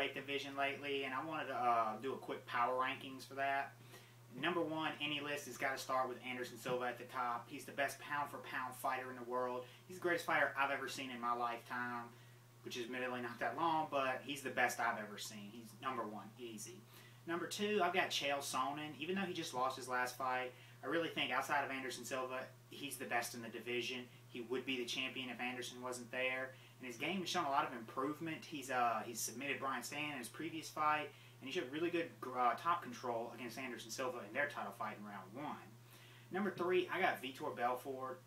middleweight division lately, and I wanted to do a quick power rankings for that. Number one, any list has got to start with Anderson Silva at the top. He's the best pound-for-pound fighter in the world. He's the greatest fighter I've ever seen in my lifetime, which is admittedly not that long, but he's the best I've ever seen. He's number one, easy. Number two, I've got Chael Sonnen. Even though he just lost his last fight, I really think outside of Anderson Silva, he's the best in the division. He would be the champion if Anderson wasn't there. And his game has shown a lot of improvement. He's submitted Brian Stann in his previous fight, and he showed really good top control against Anderson Silva in their title fight in round one. Number three, I got Vitor Belfort.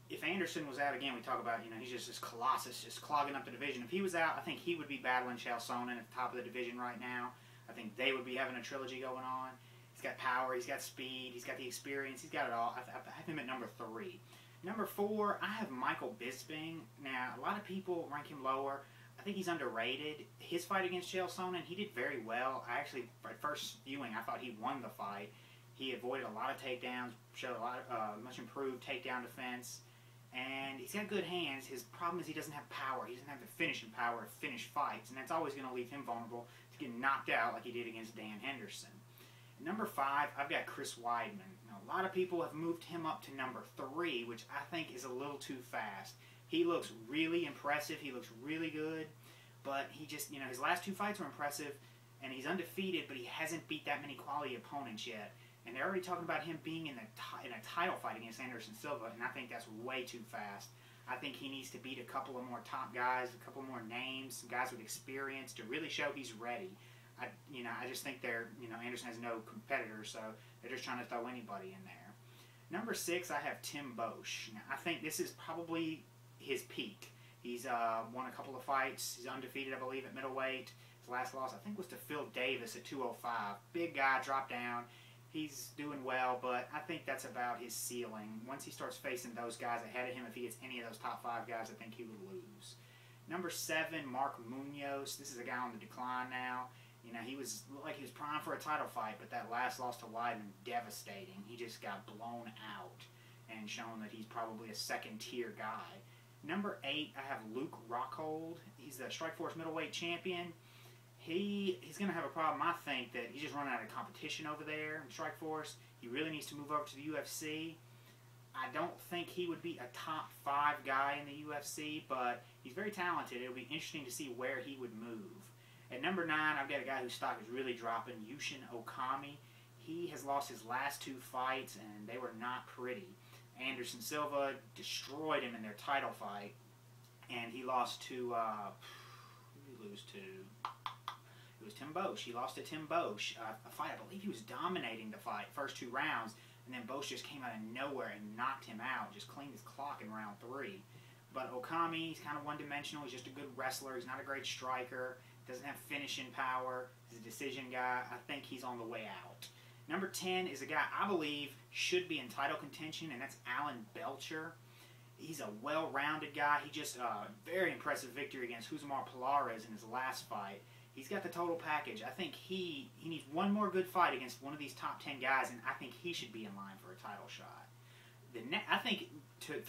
If Anderson was out again, we talk about, he's just this colossus, just clogging up the division. If he was out, I think he would be battling Chael Sonnen at the top of the division right now. I think they would be having a trilogy going on. He's got power, he's got speed, he's got the experience, he's got it all. I have him at number three. Number four, I have Michael Bisping. Now, a lot of people rank him lower. I think he's underrated. His fight against Chael Sonnen, he did very well. I actually, at first viewing, I thought he won the fight. He avoided a lot of takedowns, showed a lot of much improved takedown defense, and he's got good hands. His problem is he doesn't have power. He doesn't have the finishing power to finish fights, and that's always going to leave him vulnerable to get knocked out like he did against Dan Henderson. Number five, I've got Chris Weidman. Now, a lot of people have moved him up to number three, which I think is a little too fast. He looks really impressive. He looks really good, but he just, his last two fights were impressive, and he's undefeated, but he hasn't beat that many quality opponents yet. And they're already talking about him being in a title fight against Anderson Silva, and I think that's way too fast. I think he needs to beat a couple of more top guys, a couple more names, some guys with experience to really show he's ready. I just think Anderson has no competitors, so they're just trying to throw anybody in there. Number six, I have Tim Boesch. Now, I think this is probably his peak. He's won a couple of fights. He's undefeated, I believe, at middleweight. His last loss, I think, was to Phil Davis at 205. Big guy, dropped down. He's doing well, but I think that's about his ceiling. Once he starts facing those guys ahead of him, if he gets any of those top five guys, I think he would lose. Number seven, Mark Munoz. This is a guy on the decline now. He looked like he was primed for a title fight, but that last loss to Weidman, devastating. He just got blown out and shown that he's probably a second-tier guy. Number eight, I have Luke Rockhold. He's the Strikeforce middleweight champion. He's going to have a problem, I think, that he's just running out of competition over there in Strikeforce. He really needs to move over to the UFC. I don't think he would be a top five guy in the UFC, but he's very talented. It'll be interesting to see where he would move. At number nine, I've got a guy whose stock is really dropping, Yushin Okami. He has lost his last two fights, and they were not pretty. Anderson Silva destroyed him in their title fight, and he lost to, who did he lose to? It was Tim Boesch. He lost to Tim Boesch. A fight, I believe he was dominating the fight, first two rounds, and then Boesch just came out of nowhere and knocked him out, just cleaned his clock in round three. But Okami, he's kind of one-dimensional. He's just a good wrestler. He's not a great striker. Doesn't have finishing power. He's a decision guy. I think he's on the way out. Number 10 is a guy I believe should be in title contention, and that's Alan Belcher. He's a well-rounded guy. He just very impressive victory against Juzmar Pilares in his last fight. He's got the total package. I think he needs one more good fight against one of these top 10 guys, and I think he should be in line for a title shot. I think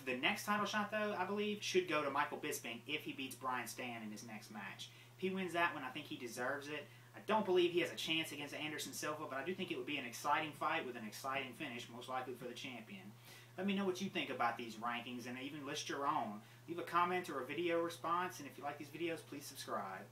the next title shot, though, I believe, should go to Michael Bisping if he beats Brian Stann in his next match. If he wins that one, I think he deserves it. I don't believe he has a chance against Anderson Silva, but I do think it would be an exciting fight with an exciting finish, most likely for the champion. Let me know what you think about these rankings, and even list your own. Leave a comment or a video response, and if you like these videos, please subscribe.